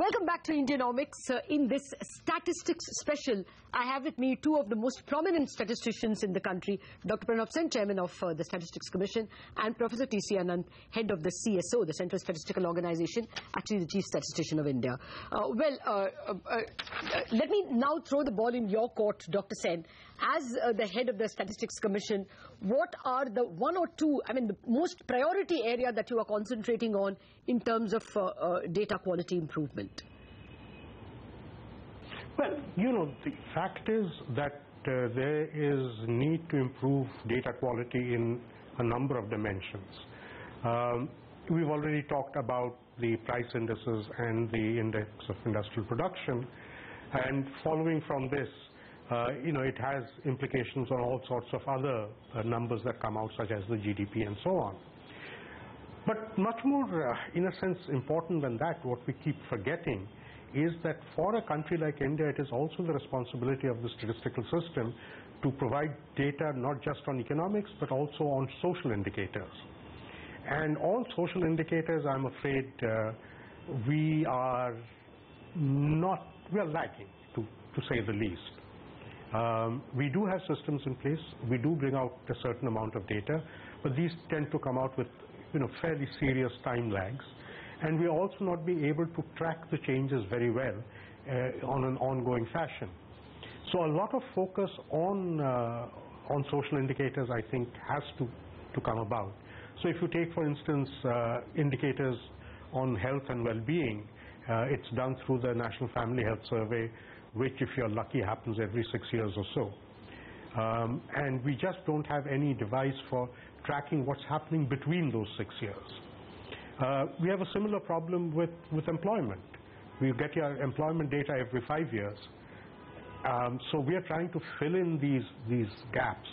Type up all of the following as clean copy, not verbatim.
Welcome back to Indianomics. In this statistics special, I have with me two of the most prominent statisticians in the country, Dr. Pranob, Chairman of the Statistics Commission, and Professor TCA Anant, head of the CSO, the Central Statistical Organization, actually the Chief Statistician of India. Let me now throw the ball in your court, Dr. Sen. As the head of the Statistics Commission, what are the one or two, the most priority area that you are concentrating on in terms of data quality improvement? Well, the fact is that there is need to improve data quality in a number of dimensions. We've already talked about the price indices and the index of industrial production, and following from this, it has implications on all sorts of other numbers that come out, such as the GDP and so on. But much more, in a sense, important than that, what we keep forgetting is that for a country like India, it is also the responsibility of the statistical system to provide data not just on economics, but also on social indicators. And all social indicators, I'm afraid, we are lacking, to say the least. We do have systems in place. We do bring out a certain amount of data, but these tend to come out with fairly serious time lags, and we also not be able to track the changes very well on an ongoing fashion. So a lot of focus on social indicators, I think, has to come about. So if you take, for instance, indicators on health and well-being, it's done through the National Family Health Survey, which, if you're lucky, happens every 6 years or so. And we just don't have any device for tracking what's happening between those 6 years. We have a similar problem with employment. We get your employment data every 5 years. So we are trying to fill in these gaps,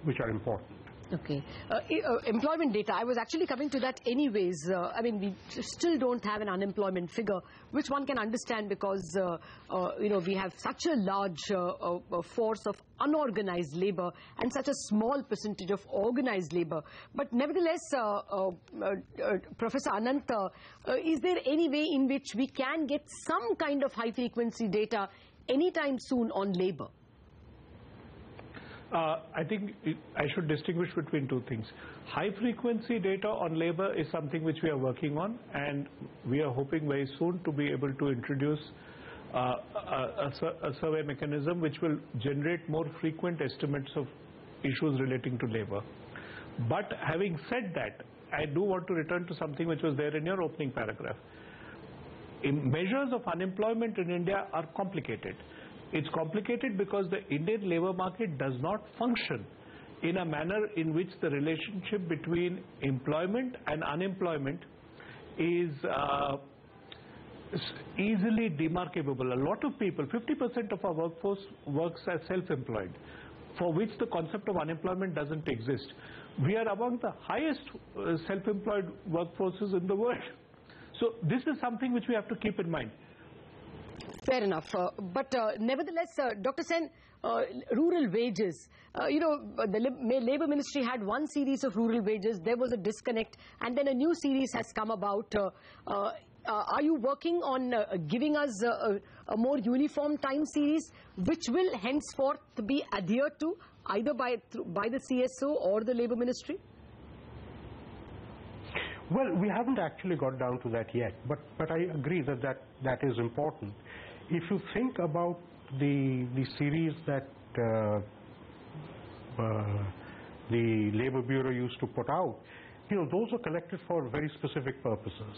which are important. Okay. Employment data, I was actually coming to that anyways. We still don't have an unemployment figure, which one can understand because, we have such a large force of unorganized labor and such a small percentage of organized labor. But nevertheless, Professor Anant, is there any way in which we can get some kind of high-frequency data anytime soon on labor? I think I should distinguish between two things. High-frequency data on labor is something which we are working on, and we are hoping very soon to be able to introduce a survey mechanism which will generate more frequent estimates of issues relating to labor. But having said that, I do want to return to something which was there in your opening paragraph. Measures of unemployment in India are complicated. It's complicated because the Indian labor market does not function in a manner in which the relationship between employment and unemployment is easily demarcable. A lot of people, 50% of our workforce works as self-employed, for which the concept of unemployment doesn't exist. We are among the highest self-employed workforces in the world. So this is something which we have to keep in mind. Fair enough. But nevertheless, Dr. Sen, rural wages, the Labour Ministry had one series of rural wages. There was a disconnect, and then a new series has come about. Are you working on giving us a more uniform time series, which will henceforth be adhered to either by the CSO or the Labour Ministry? Well, we haven't actually got down to that yet, but I agree that is important. If you think about the series that the Labour Bureau used to put out, those are collected for very specific purposes.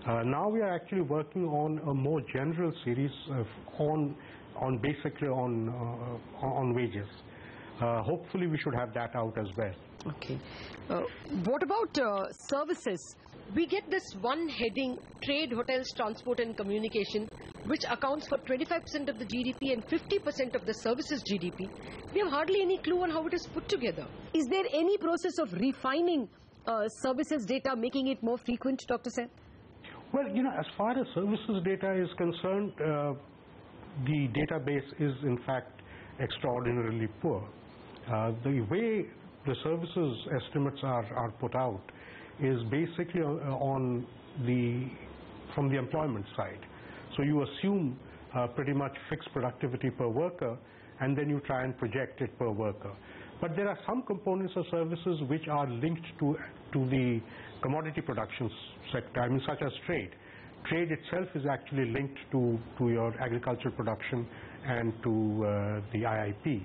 Now we are actually working on a more general series basically on wages. Hopefully we should have that out as well. Okay. What about services? We get this one heading, trade, hotels, transport and communication, which accounts for 25% of the GDP and 50% of the services GDP. We have hardly any clue on how it is put together. Is there any process of refining services data, making it more frequent, Dr. Sen? Well, as far as services data is concerned, the database is in fact extraordinarily poor. The way the services estimates are put out is basically on the from the employment side. So you assume pretty much fixed productivity per worker, and then you try and project it per worker. But there are some components of services which are linked to the commodity production sector, I mean, such as trade. Trade itself is actually linked to your agricultural production and to the IIP.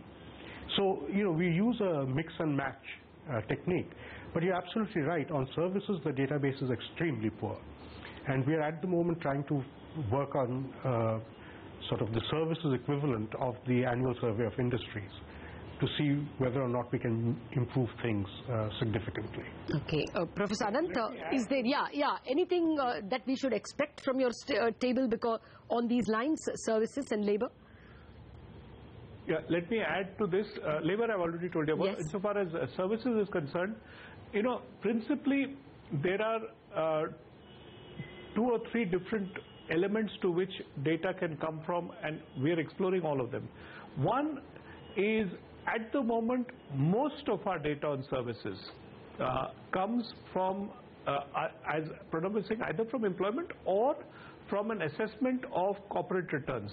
So, we use a mix and match technique. But you're absolutely right. On services, the database is extremely poor. And we are at the moment trying to work on sort of the services equivalent of the annual survey of industries to see whether or not we can improve things significantly. Okay. Professor Anant, is there, anything that we should expect from your table because on these lines, services and labor? Yeah, let me add to this. Labor I've already told you about. Yes. Insofar as services is concerned, principally there are 2 or 3 different elements to which data can come from, and we are exploring all of them. One is, at the moment, most of our data on services comes from, as Pranob was saying, either from employment or from an assessment of corporate returns,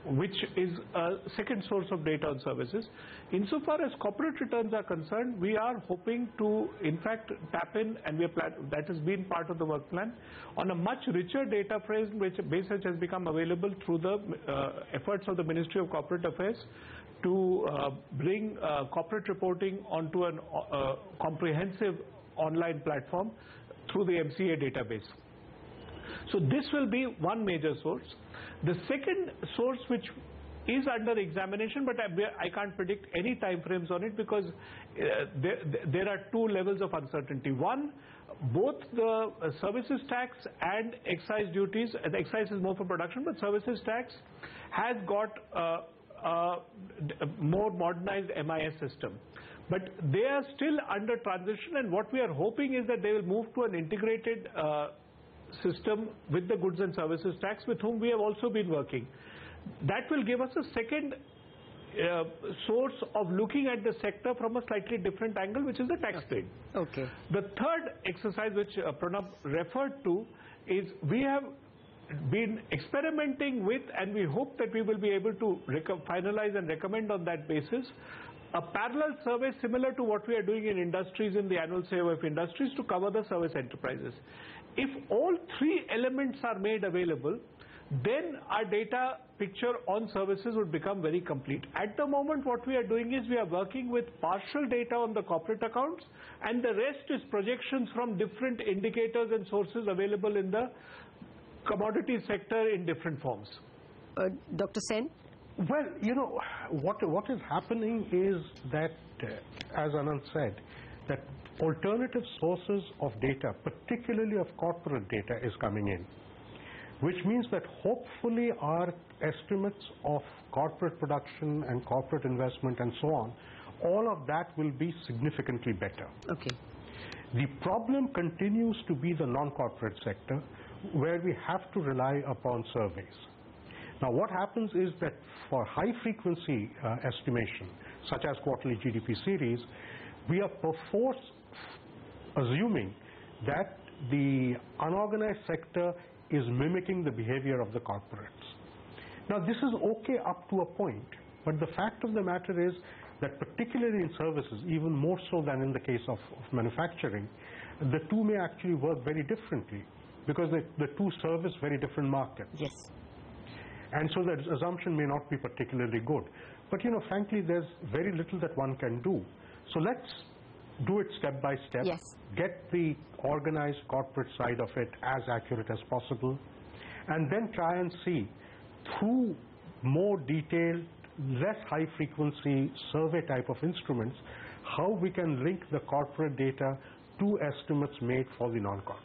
which is a second source of data on services. Insofar as corporate returns are concerned, we are hoping to, in fact, tap in, and that has been part of the work plan, on a much richer data base which has become available through the efforts of the Ministry of Corporate Affairs to bring corporate reporting onto a comprehensive online platform through the MCA database. So this will be one major source. The second source, which is under examination, but I can't predict any time frames on it because there are 2 levels of uncertainty. One, both the services tax and excise duties, the excise is more for production, but services tax has got a more modernized MIS system. But they are still under transition, and what we are hoping is that they will move to an integrated system with the goods and services tax, with whom we have also been working. That will give us a second source of looking at the sector from a slightly different angle, which is the tax trade. Okay. The third exercise which Pranob referred to is we have been experimenting with, and we hope that we will be able to finalize and recommend on that basis, a parallel survey similar to what we are doing in industries in the annual survey of industries to cover the service enterprises. If all 3 elements are made available, then our data picture on services would become very complete. At the moment, what we are doing is we are working with partial data on the corporate accounts, and the rest is projections from different indicators and sources available in the commodity sector in different forms. Dr. Sen? Well, what is happening is that, as Anant said, that alternative sources of data, particularly of corporate data, is coming in, which means that hopefully our estimates of corporate production and corporate investment and so on, all of that will be significantly better. Okay. The problem continues to be the non-corporate sector, where we have to rely upon surveys. Now, what happens is that for high-frequency estimation, such as quarterly GDP series, we are perforce assuming that the unorganized sector is mimicking the behavior of the corporates. Now, this is okay up to a point, but the fact of the matter is that particularly in services, even more so than in the case of manufacturing, the 2 may actually work very differently because the 2 service very different markets. Yes. And so that assumption may not be particularly good. But, frankly, there's very little that one can do. So let's do it step by step. Yes. Get the organized corporate side of it as accurate as possible, and then try and see through more detailed, less high frequency survey type of instruments how we can link the corporate data to estimates made for the non-corporates.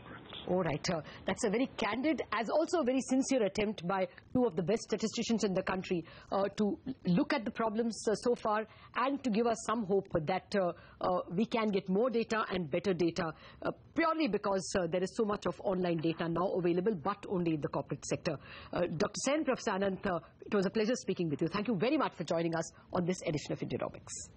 All right. That's a very candid, as also a very sincere attempt by 2 of the best statisticians in the country to look at the problems so far and to give us some hope that we can get more data and better data purely because there is so much of online data now available, but only in the corporate sector. Dr. Sen, Professor Anant, it was a pleasure speaking with you. Thank you very much for joining us on this edition of Indianomics.